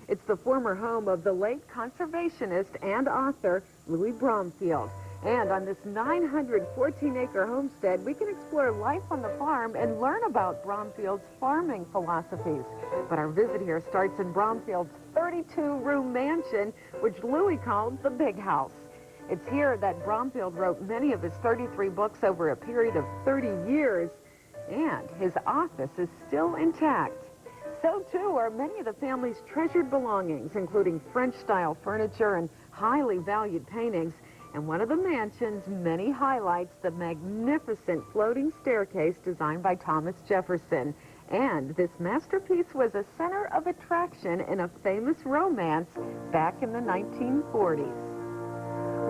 It's the former home of the late conservationist and author Louis Bromfield. And on this 914-acre homestead, we can explore life on the farm and learn about Bromfield's farming philosophies. But our visit here starts in Bromfield's 32-room mansion, which Louis called the Big House. It's here that Bromfield wrote many of his 33 books over a period of 30 years, and his office is still intact. So, too, are many of the family's treasured belongings, including French-style furniture and highly valued paintings. And one of the mansion's many highlights, the magnificent floating staircase designed by Thomas Jefferson. And this masterpiece was a center of attraction in a famous romance back in the 1940s.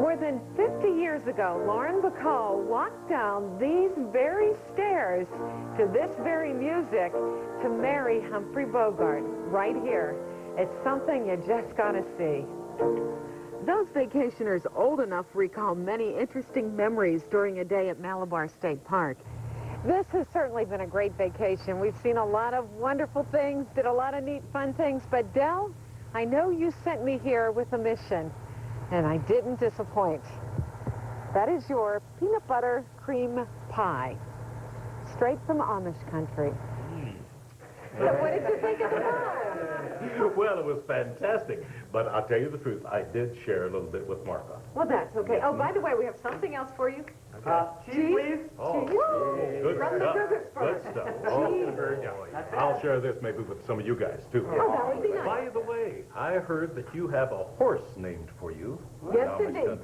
More than 50 years ago, Lauren Bacall walked down these very stairs to this very music to marry Humphrey Bogart right here. It's something you just gotta see. Those vacationers old enough recall many interesting memories during a day at Malabar State Park. This has certainly been a great vacation. We've seen a lot of wonderful things, did a lot of neat, fun things. But, Del, I know you sent me here with a mission, and I didn't disappoint. That is your peanut butter cream pie, straight from Amish country. So what did you think of the pie? Well, it was fantastic. But I'll tell you the truth, I did share a little bit with Martha. Well, that's okay. Oh, by the way, we have something else for you. Cheese, please. Oh, Cheese. good stuff. Good stuff. Oh, I'll share this maybe with some of you guys, too. Oh, that would be nice. By the way, I heard that you have a horse named for you. Yes, indeed.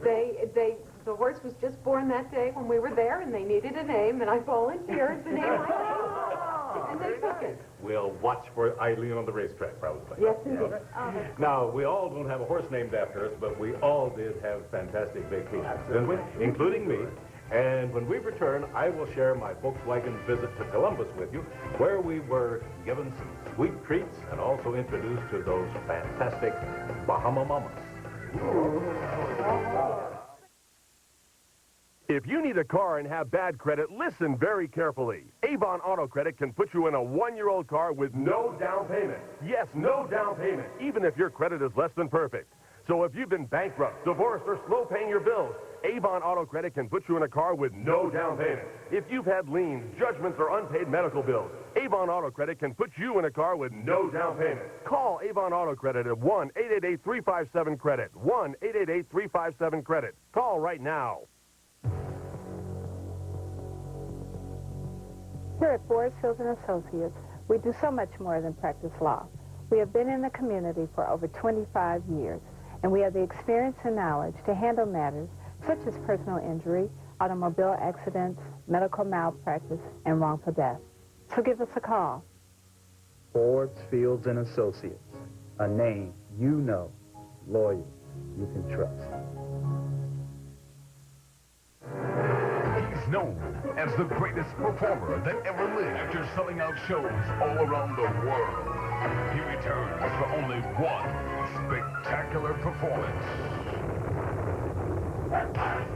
The horse was just born that day when we were there, and they needed a name, and I volunteered the name I named, and they took it. We'll watch for Eileen on the racetrack, probably. Yes, indeed. Now, we all don't have a horse named after us, but we all did have fantastic vacations, didn't we? Including me. And when we return, I will share my Volkswagen visit to Columbus with you, where we were given some sweet treats and also introduced to those fantastic Bahama Mamas. If you need a car and have bad credit, listen very carefully. Avon Auto Credit can put you in a one-year-old car with no down payment. Yes, no down payment, even if your credit is less than perfect. So if you've been bankrupt, divorced, or slow paying your bills, Avon Auto Credit can put you in a car with no down payment. If you've had liens, judgments, or unpaid medical bills, Avon Auto Credit can put you in a car with no down payment. Call Avon Auto Credit at 1-888-357-CREDIT. 1-888-357-CREDIT. Call right now. Here at Forrest Fields & Associates, we do so much more than practice law. We have been in the community for over 25 years, and we have the experience and knowledge to handle matters such as personal injury, automobile accidents, medical malpractice, and wrongful death. So give us a call. Forbes, Fields & Associates, a name you know, lawyers you can trust. He's known as the greatest performer that ever lived. After selling out shows all around the world, he returns for only one spectacular performance.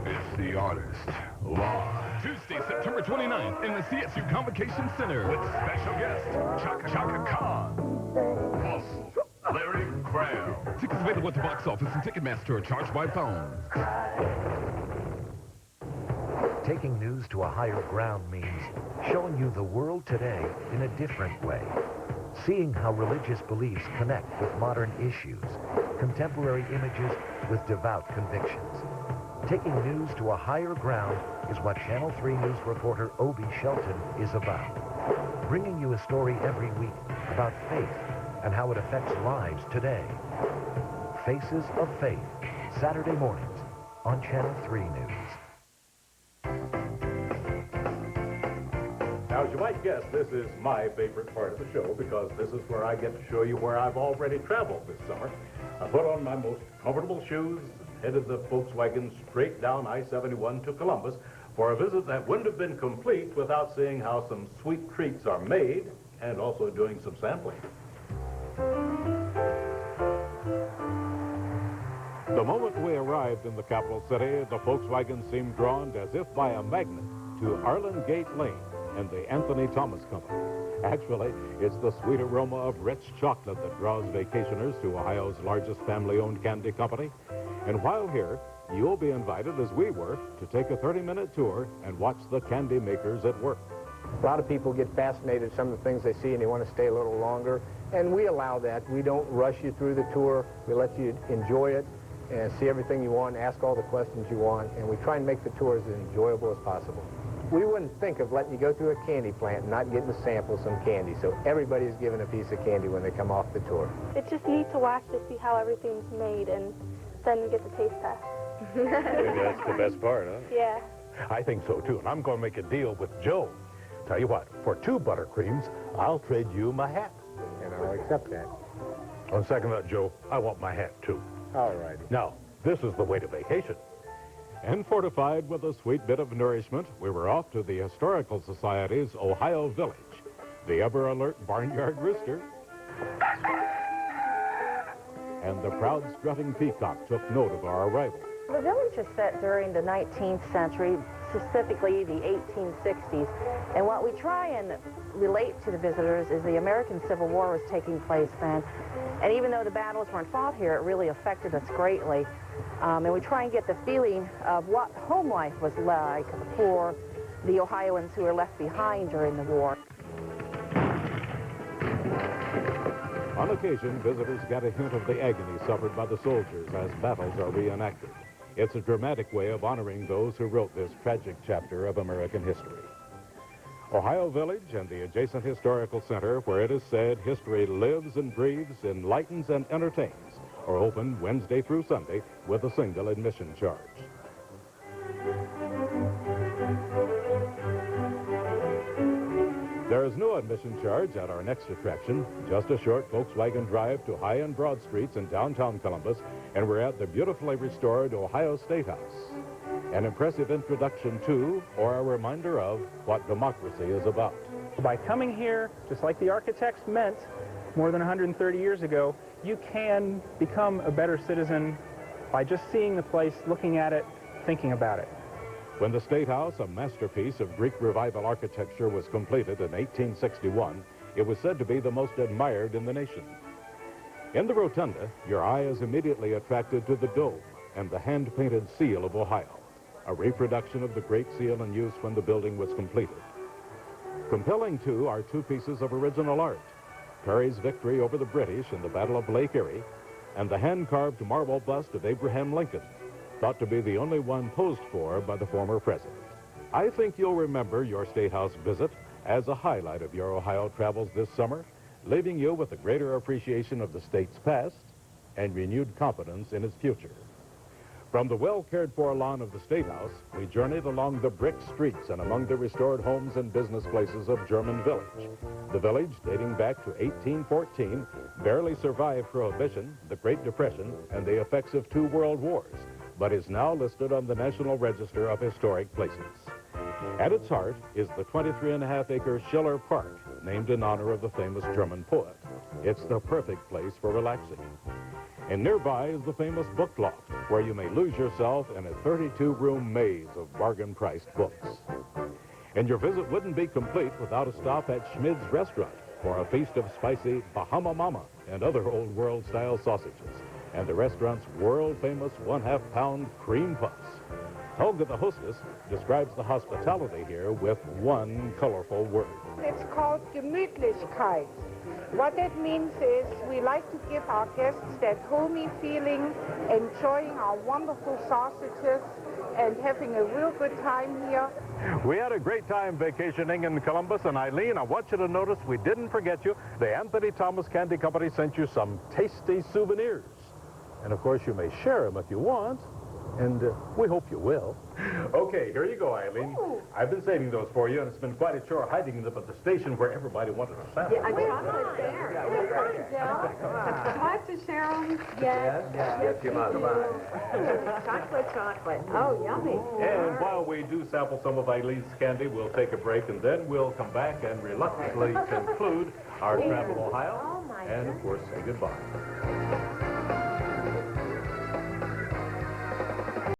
It's the artist, live. Tuesday, September 29th in the CSU Convocation Center. With special guest, Chaka Khan. Plus, Larry Crabb. Tickets available at the box office and Ticketmaster are charged by phone. Taking news to a higher ground means showing you the world today in a different way. Seeing how religious beliefs connect with modern issues, contemporary images with devout convictions. Taking news to a higher ground is what Channel 3 News reporter Obie Shelton is about. Bringing you a story every week about faith and how it affects lives today. Faces of Faith, Saturday mornings on Channel 3 News. Now, as you might guess, this is my favorite part of the show because this is where I get to show you where I've already traveled this summer. I put on my most comfortable shoes, headed the Volkswagen straight down I-71 to Columbus for a visit that wouldn't have been complete without seeing how some sweet treats are made and also doing some sampling. The moment we arrived in the capital city, the Volkswagen seemed drawn as if by a magnet to Arlen Gate Lane. and the Anthony Thomas Company. Actually, it's the sweet aroma of rich chocolate that draws vacationers to Ohio's largest family-owned candy company. And while here, you'll be invited, as we were, to take a 30-minute tour and watch the candy makers at work. A lot of people get fascinated with some of the things they see and they want to stay a little longer, and we allow that. We don't rush you through the tour. We let you enjoy it and see everything you want, ask all the questions you want, and we try and make the tour as enjoyable as possible. We wouldn't think of letting you go through a candy plant and not getting to sample some candy, so everybody's given a piece of candy when they come off the tour. It's just neat to watch to see how everything's made and then you get the taste test. Maybe that's the best part, huh? Yeah. I think so, too, and I'm going to make a deal with Joe. Tell you what, for 2 buttercreams, I'll trade you my hat. And I'll accept that. On second thought, Joe, I want my hat, too. All righty. Now, this is the way to vacation. And fortified with a sweet bit of nourishment, we were off to the Historical Society's Ohio Village. The ever-alert barnyard rooster and the proud strutting peacock took note of our arrival. The village was set during the 19th century, specifically the 1860s. And what we try and relate to the visitors is the American Civil War was taking place then. And even though the battles weren't fought here, it really affected us greatly. And we try and get the feeling of what home life was like for the Ohioans who were left behind during the war. On occasion, visitors get a hint of the agony suffered by the soldiers as battles are reenacted. It's a dramatic way of honoring those who wrote this tragic chapter of American history. Ohio Village and the adjacent historical center, where it is said history lives and breathes, enlightens and entertains, are open Wednesday through Sunday with a single admission charge. There is no admission charge at our next attraction, just a short Volkswagen drive to High and Broad Streets in downtown Columbus, and we're at the beautifully restored Ohio Statehouse. An impressive introduction to, or a reminder of, what democracy is about. By coming here, just like the architects meant more than 130 years ago, you can become a better citizen by just seeing the place, looking at it, thinking about it. When the Statehouse, a masterpiece of Greek Revival architecture, was completed in 1861, it was said to be the most admired in the nation. In the rotunda, your eye is immediately attracted to the dome and the hand-painted seal of Ohio, a reproduction of the great seal in use when the building was completed. Compelling, too, are 2 pieces of original art, Perry's victory over the British in the Battle of Lake Erie, and the hand-carved marble bust of Abraham Lincoln, thought to be the only one posed for by the former president. I think you'll remember your Statehouse visit as a highlight of your Ohio travels this summer, leaving you with a greater appreciation of the state's past and renewed confidence in its future. From the well-cared-for lawn of the Statehouse, we journeyed along the brick streets and among the restored homes and business places of German Village. The village, dating back to 1814, barely survived Prohibition, the Great Depression, and the effects of 2 world wars, but is now listed on the National Register of Historic Places. At its heart is the 23.5-acre Schiller Park, named in honor of the famous German poet. It's the perfect place for relaxing. And nearby is the famous book loft, where you may lose yourself in a 32-room maze of bargain-priced books. And your visit wouldn't be complete without a stop at Schmid's Restaurant for a feast of spicy Bahama Mama and other old world-style sausages, and the restaurant's world-famous 1/2-pound cream puffs. Helga, the hostess, describes the hospitality here with one colorful word. It's called Gemütlichkeit. What that means is we like to give our guests that homey feeling, enjoying our wonderful sausages and having a real good time here. We had a great time vacationing in Columbus, and Eileen, I want you to notice we didn't forget you. The Anthony Thomas Candy Company sent you some tasty souvenirs. And of course, you may share them if you want. And we hope you will. Okay, here you go, Eileen. Ooh. I've been saving those for you, and it's been quite a chore hiding them at the station where everybody wanted to sample. Yeah, chocolate there. Would you like to share them? Yes, you must. Chocolate. Oh, yummy. And while we do sample some of Eileen's candy, we'll take a break, and then we'll come back and reluctantly conclude our travel Ohio. And, of course, say goodbye.